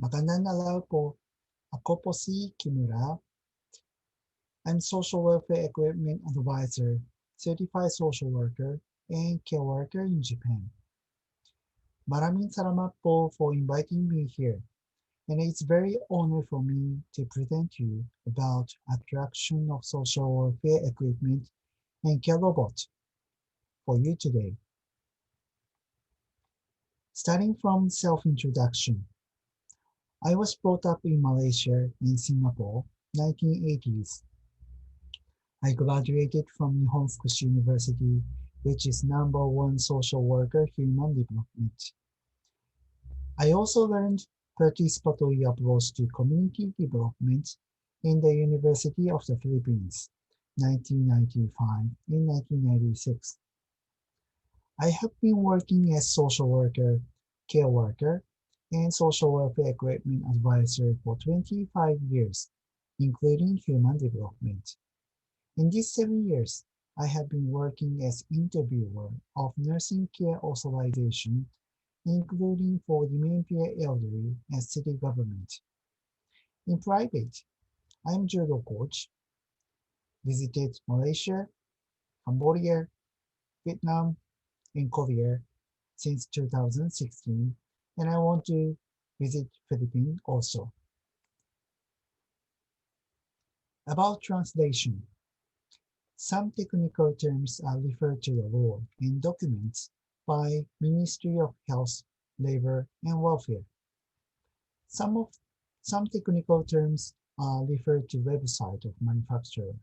Magandang araw po. Ako po si Kimura. I'm Social Welfare Equipment Advisor, Certified Social Worker, and Care Worker in Japan. Maraming salamat po for inviting me here, and it's very honor for me to present you about attraction of social welfare equipment and care robot for you today. Starting from self-introduction, I was brought up in Malaysia and Singapore, 1980s. I graduated from Nihon Fukushi University, which is #1 social worker human development. I also learned participatory approach to community development in the University of the Philippines, 1995 and 1996. I have been working as social worker, care worker, and social welfare equipment advisor for 25 years, including human development. In these 7 years, I have been working as interviewer of nursing care authorization, including for Dementia elderly and city government. In private, I'm judo coach, visited Malaysia, Cambodia, Vietnam, and Korea since 2016, and I want to visit Philippines also. About translation. Some technical terms are referred to the law and documents by Ministry of Health, Labor, and Welfare. Some technical terms are referred to website of manufacturer.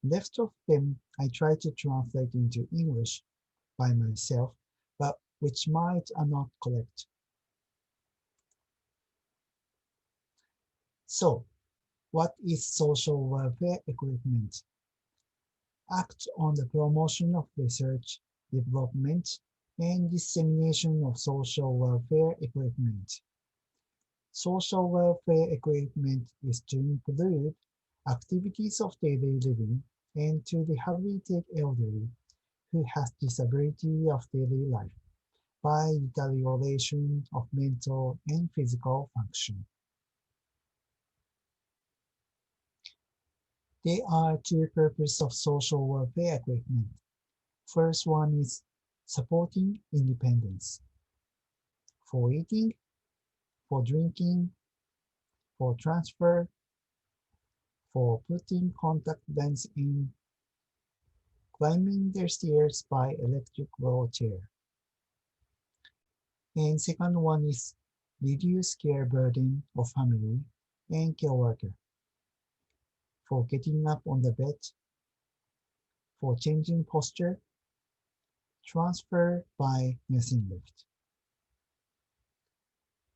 Rest of them I try to translate into English by myself, but which might are not correct. So, what is social welfare equipment? Act on the promotion of research, development, and dissemination of social welfare equipment. Social welfare equipment is to include activities of daily living and to rehabilitate elderly who has disability of daily life by deterioration of mental and physical function. There are two purposes of social welfare equipment. First one is supporting independence. For eating, for drinking, for transfer, for putting contact lens in, climbing the stairs by electric wheelchair. And second one is reduce care burden of family and care worker. For getting up on the bed, for changing posture, transfer by nursing lift.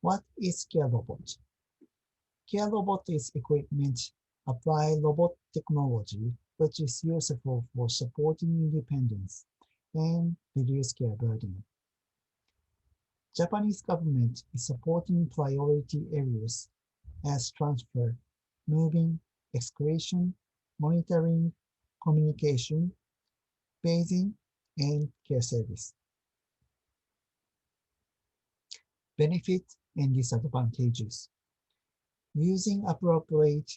What is care robot? Care robot is equipment apply robot technology which is useful for supporting independence and reduce care burden. Japanese government is supporting priority areas as transfer, moving, excretion, monitoring, communication, bathing, and care service. Benefits and disadvantages. Using appropriate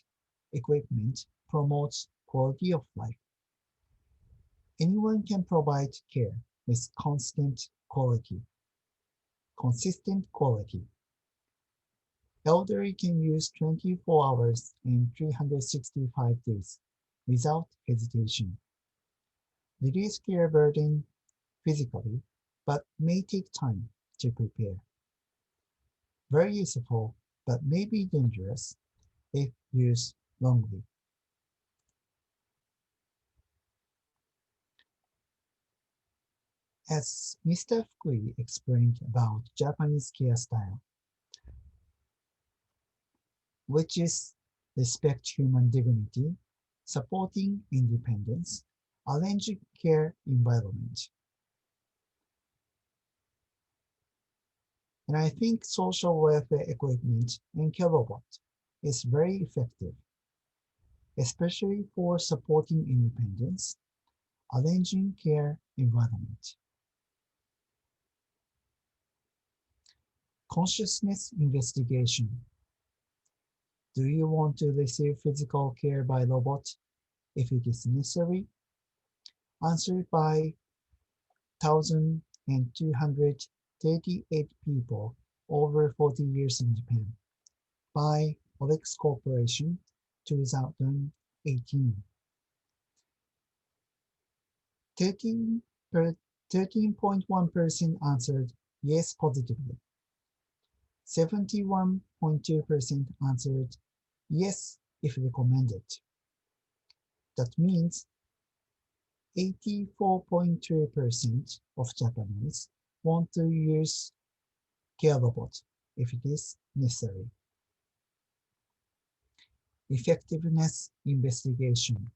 equipment promotes quality of life. Anyone can provide care with consistent quality. Elderly can use 24 hours and 365 days without hesitation. Reduce care burden physically, but may take time to prepare. Very useful, but may be dangerous if used wrongly. As Mr. Fukui explained about Japanese care style, which is respect human dignity, supporting independence, arranging care environment. And I think social welfare equipment and care robot is very effective, especially for supporting independence, arranging care environment. Consciousness investigation. Do you want to receive physical care by robot if it is necessary? Answered by 1,238 people over 40 years in Japan by Olex Corporation, 2018. 13.1% answered yes positively. 71.2% answered yes if recommended. That means 84.2% of Japanese want to use care robot if it is necessary. Effectiveness investigation.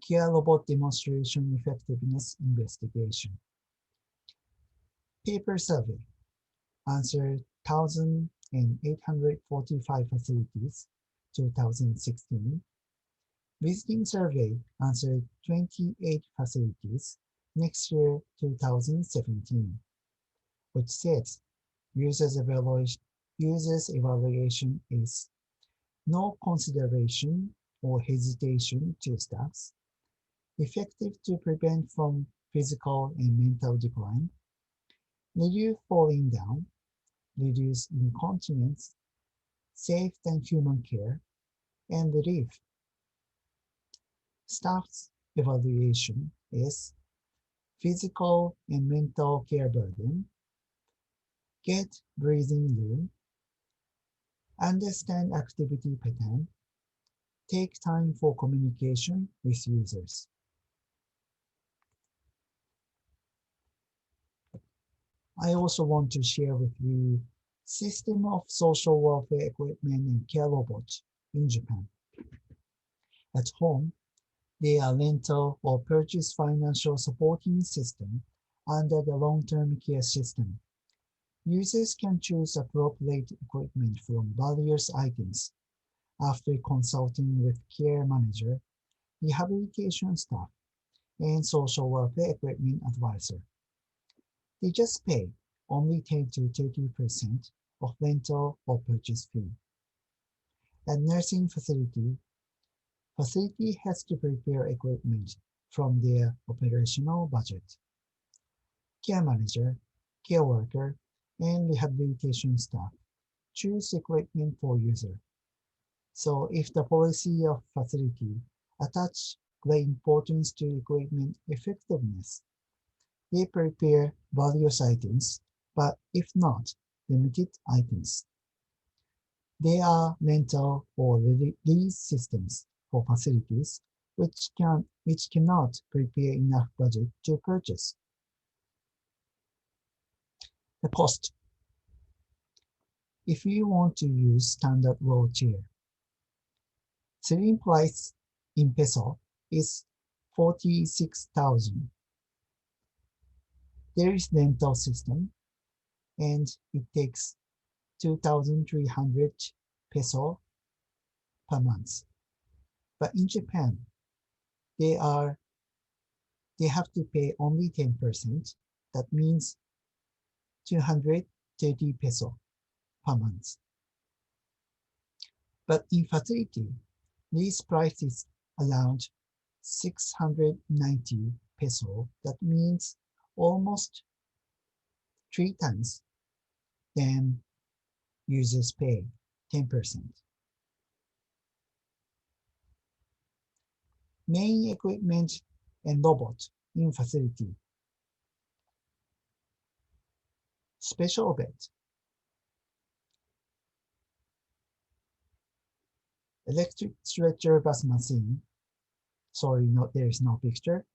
Care robot demonstration effectiveness investigation. Paper survey. Answered 1,845 facilities, 2016. Visiting survey answered 28 facilities next year, 2017, which says users evaluation is no consideration or hesitation to staff, effective to prevent from physical and mental decline, reduce falling down, reduce incontinence, safe and human care, and relief. Staff's evaluation is physical and mental care burden, get breathing room, understand activity pattern, take time for communication with users. I also want to share with you system of social welfare equipment and care robots in Japan. At home, they are rental or purchase financial supporting system under the long-term care system. Users can choose appropriate equipment from various items after consulting with care manager, rehabilitation staff, and social welfare equipment advisor. They just pay only 10 to 30% of rental or purchase fee. At nursing facility has to prepare equipment from their operational budget. Care manager, care worker, and rehabilitation staff choose equipment for user. So if the policy of facility attach great importance to equipment effectiveness, they prepare various items, but if not, limited items. They are rental or lease systems for facilities which cannot prepare enough budget to purchase. The cost. If you want to use standard wheelchair, selling price in peso is 46,000. There is rental system and it takes 2,300 peso per month. But in Japan, they have to pay only 10%. That means 230 peso per month. But in facility, these prices around 690 peso. That means almost 3 times than users pay 10%. Main equipment and robot in facility. Special bed. Electric stretcher bus machine. Sorry, no, there is no picture.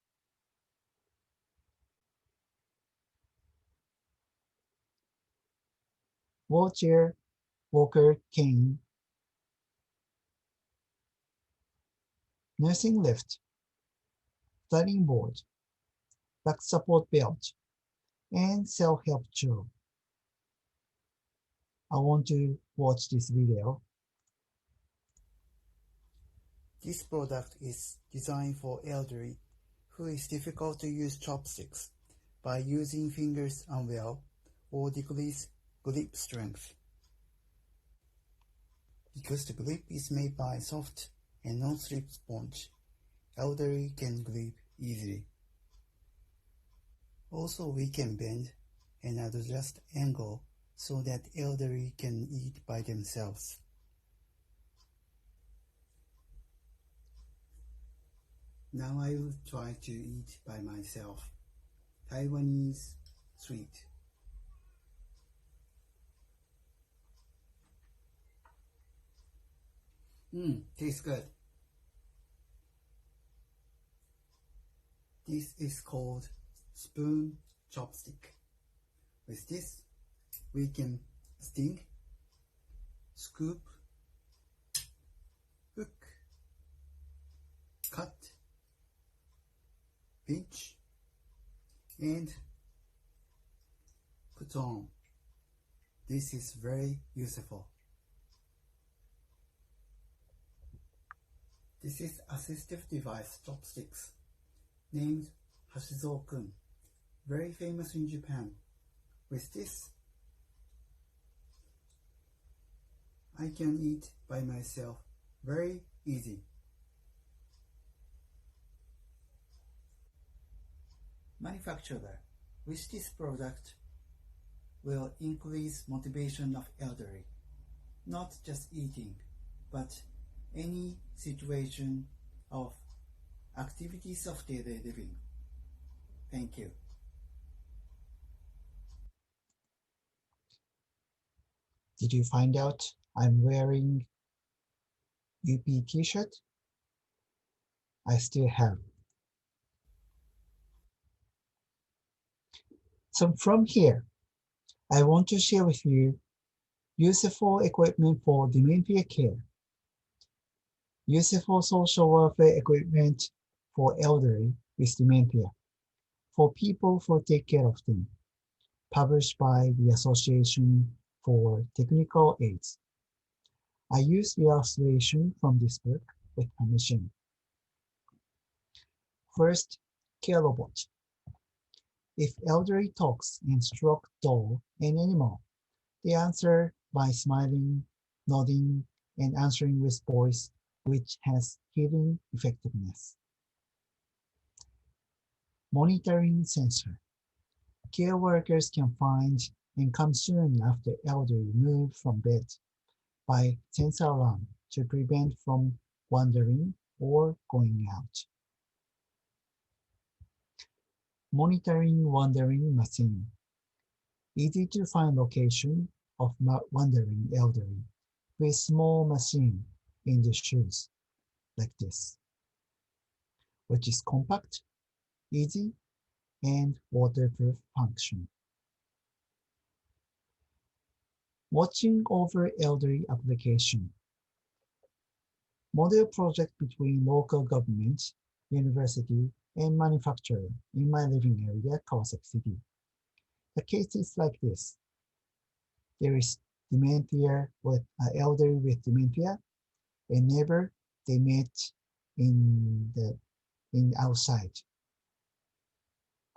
Wheelchair, walker, cane. Nursing lift. Studying board. Back support belt. And self-help tool. I want to watch this video. This product is designed for elderly who is difficult to use chopsticks by using fingers unwell or decrease grip strength. Because the grip is made by soft and non-slip sponge, elderly can grip easily. Also, we can bend and adjust angle so that elderly can eat by themselves. Now I will try to eat by myself. Taiwanese sweet. Tastes good. This is called spoon chopstick. With this, we can sting, scoop, hook, cut, pinch, and put on. This is very useful. This is assistive device chopsticks named Hashizo-kun, very famous in Japan. With this, I can eat by myself very easy. Manufacturer with this product will increase motivation of elderly, not just eating, but any situation of activities of daily living. Thank you. Did you find out I'm wearing UP t-shirt? I still have. So from here, I want to share with you useful equipment for dementia care, useful social welfare equipment for elderly with dementia, for people who take care of them, published by the Association for Technical Aids. I use the illustration from this book with permission. First, care robot. If elderly talks and stroke doll and animal, they answer by smiling, nodding, and answering with voice, which has healing effectiveness. Monitoring sensor. Care workers can find and come soon after elderly move from bed by sensor alarm to prevent from wandering or going out. Monitoring wandering machine. Easy to find location of wandering elderly with small machine in the shoes like this, which is compact, easy, and waterproof function. Watching over elderly application. Model project between local government, university, and manufacturer in my living area, Kawasaki City. The case is like this. There is dementia with elderly with dementia. A neighbor, they met in outside.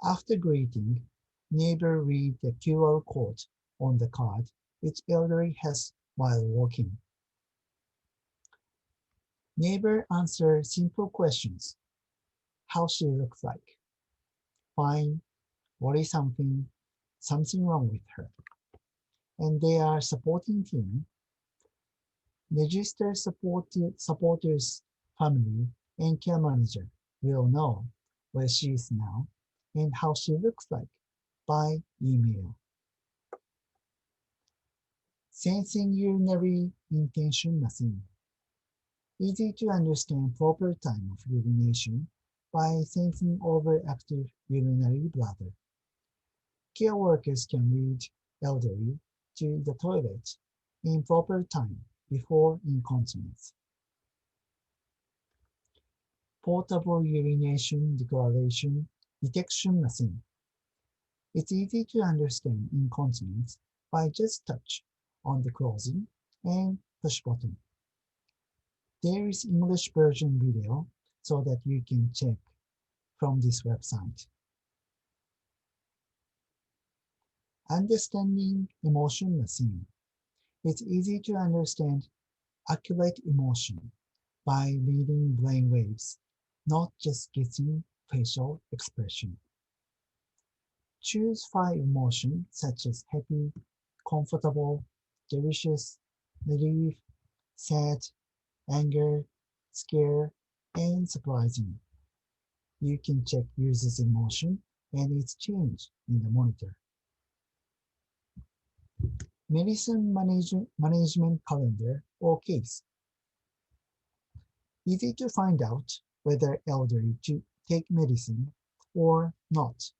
After greeting, neighbor read the QR code on the card, which elderly has while walking. Neighbor answer simple questions. How she looks like? Fine. What is something wrong with her? And they are supporting team. Register supporters family and care manager will know where she is now and how she looks like by email. Sensing urinary intention machine. Easy to understand proper time of urination by sensing overactive urinary bladder. Care workers can lead elderly to the toilet in proper time before incontinence. Portable urination declaration detection machine. It's easy to understand incontinence by just touch on the closing and push button. There is English version video so that you can check from this website. Understanding emotion machine. It's easy to understand accurate emotion by reading brain waves, not just guessing facial expression. Choose 5 emotions such as happy, comfortable, delicious, relief, sad, anger, scare, and surprising. You can check user's emotion and its change in the monitor. Medicine management calendar or case. Easy to find out whether elderly to take medicine or not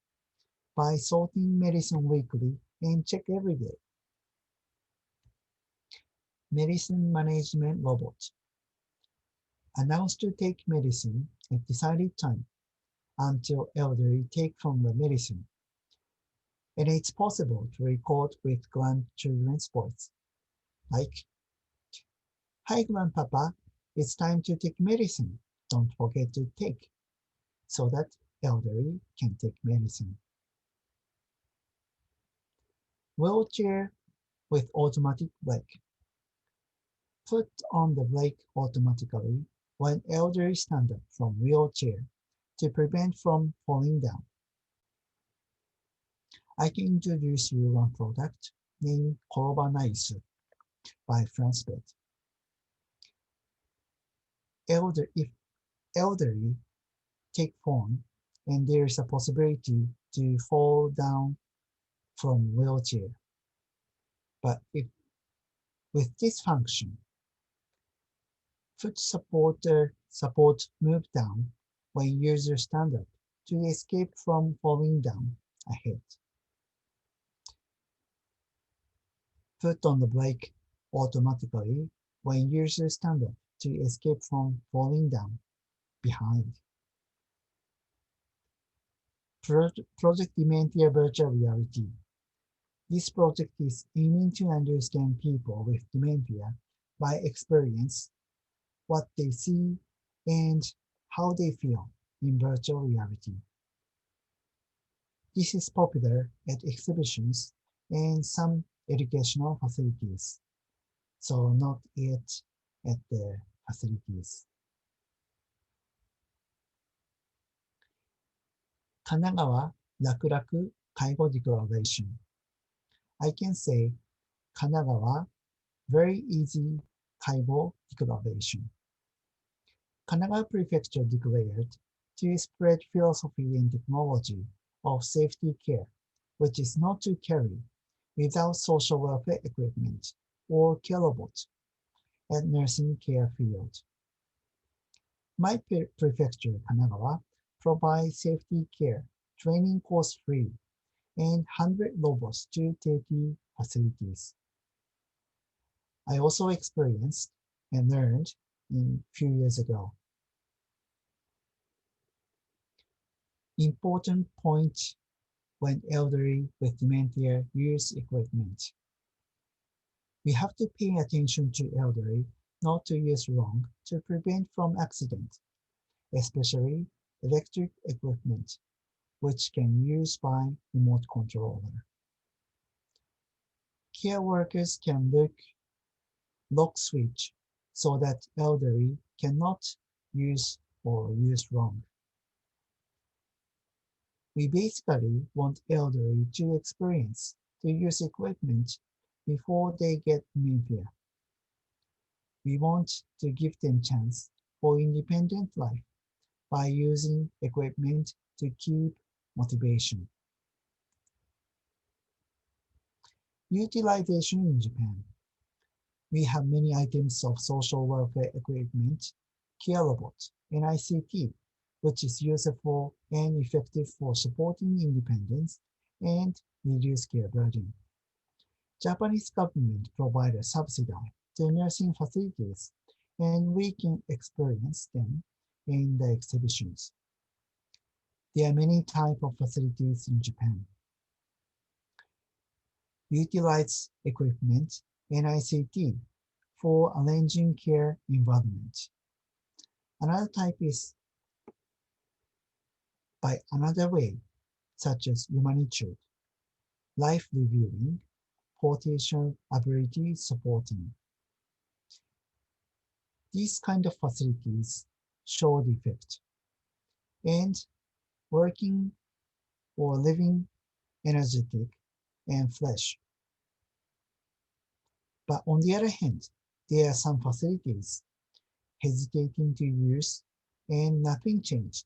by sorting medicine weekly and check every day. Medicine management robot. Announce to take medicine at decided time until elderly take from the medicine. And it's possible to record with grandchildren's voice, like, "Hi grandpapa, it's time to take medicine. Don't forget to take," so that elderly can take medicine. Wheelchair with automatic brake. Put on the brake automatically when elderly stand up from wheelchair to prevent from falling down. I can introduce you one product named Korobanaisu by Fransbet. If elderly take phone and there is a possibility to fall down from wheelchair, but if with this function, foot support move down when user stand up to escape from falling down ahead. Put on the brake automatically when user stand up to escape from falling down behind. Project Dementia Virtual Reality. This project is aiming to understand people with dementia by experience, what they see, and how they feel in virtual reality. This is popular at exhibitions and some educational facilities, so not yet at the facilities. 神奈川楽々介護 declaration. I can say 神奈川 very easy 介護 declaration. Kanagawa Prefecture declared to spread philosophy and technology of safety care, which is not to carry without social welfare equipment or care robot at nursing care field. My prefecture, Kanagawa, provides safety care training course free and 100 robots to 30 facilities. I also experienced and learned a few years ago. Important point when elderly with dementia use equipment. We have to pay attention to elderly not to use wrong to prevent from accident, especially electric equipment, which can use by remote controller. Care workers can lock switch so that elderly cannot use or use wrong. We basically want elderly to experience to use equipment before they get dementia. We want to give them chance for independent life by using equipment to keep motivation. Utilization in Japan. We have many items of social welfare equipment, care robot, and ICT, which is useful and effective for supporting independence and reduce care burden. Japanese government provides a subsidy to nursing facilities, and we can experience them in the exhibitions. There are many types of facilities in Japan. Utilize equipment and ICT for arranging care environment. Another type is by another way, such as humanitude. life reviewing, portation ability supporting. These kind of facilities show the effect, and working or living energetic and fresh. But on the other hand, there are some facilities hesitating to use and nothing changed.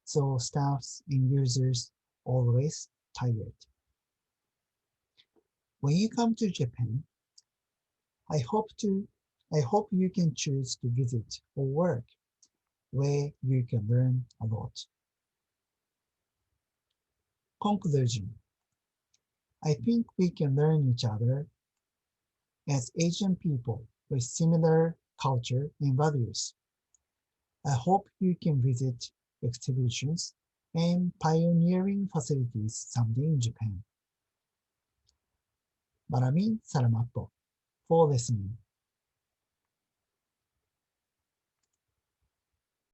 So staffs and users always tired. When you come to Japan, I hope you can choose to visit or work where you can learn a lot. Conclusion. I think we can learn each other as Asian people with similar culture and values. I hope you can visit exhibitions and pioneering facilities someday in Japan. Maraming salamat po for listening.